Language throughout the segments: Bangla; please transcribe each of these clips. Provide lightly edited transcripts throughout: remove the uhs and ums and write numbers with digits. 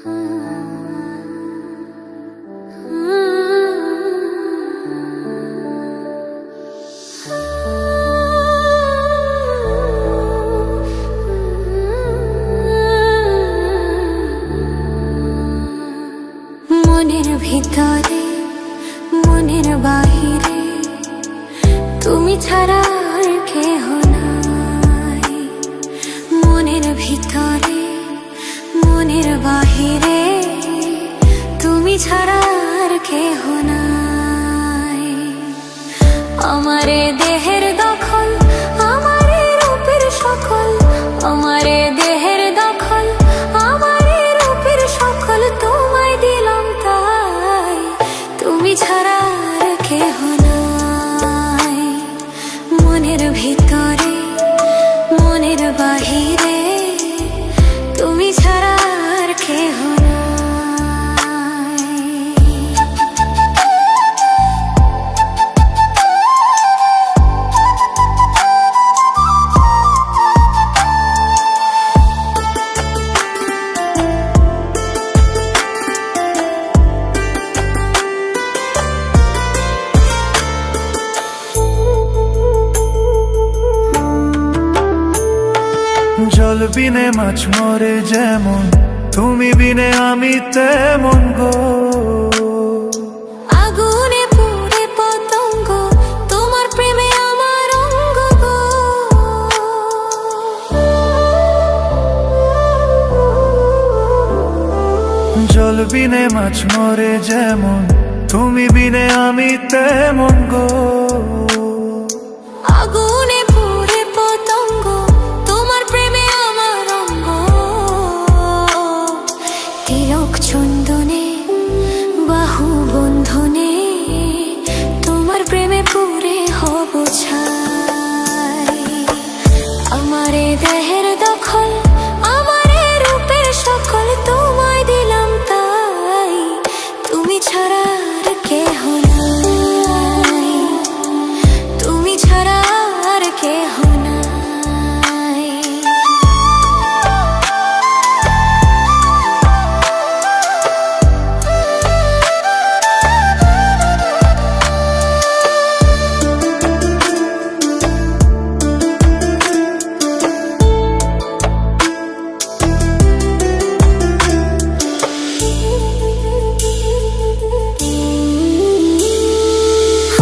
মনের ভিতরে মনের বাহিরে তুমি ছাড়া আর কেহ নাই। মনের ভিতরে মনের বাহিরে তুমি ছাড়া আর কেহ নাই। আমারে দেহের দখল আমারে রূপের সকল, আমারে দেহের দখল আমারে রূপের সকল তোমায় দিলাম তাই। তুমি ছাড়া আর কেহ নাই। মনের ভিতরে মনের বাহিরে তুমি ছাড়া আর কেহ নাই। জল বিনে মাছ মরে যেমন, তুমি বিনে আমি তেমন গো। আগুনে পুড়ে পতঙ্গ তোমার প্রেমে আমার অঙ্গ গো। জল বিনে মাছ মরে যেমন, তুমি বিনে আমি তেমন গো। আগুনে পুড়ে পতঙ্গ তোমার প্রেমে আমার অঙ্গ। তিলক চন্দনে বাহু বন্ধনে তোমার প্রেমে পুরে হব ছাই। আমারে দেহের দখল আমারে রূপের সকল তোমায় দিলাম তাই। তুমি ছাড়া আর কেহ নাই। তুমি ছাড়া আর কেহ নাই।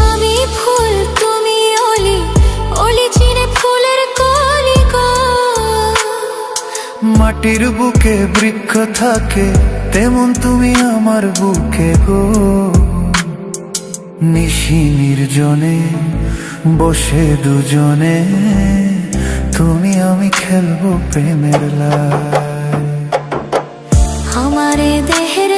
আমি ফুল তুমি অলি, অলি চিনে ফুলের কলি গো। মাটির বুকে বৃক্ষ থাকে তেমন তুমি আমার বুকে গো। নিশি নির্জনে বসে দুজনে তুমি আমি খেলবো প্রেমের লাই। আমারে দেহের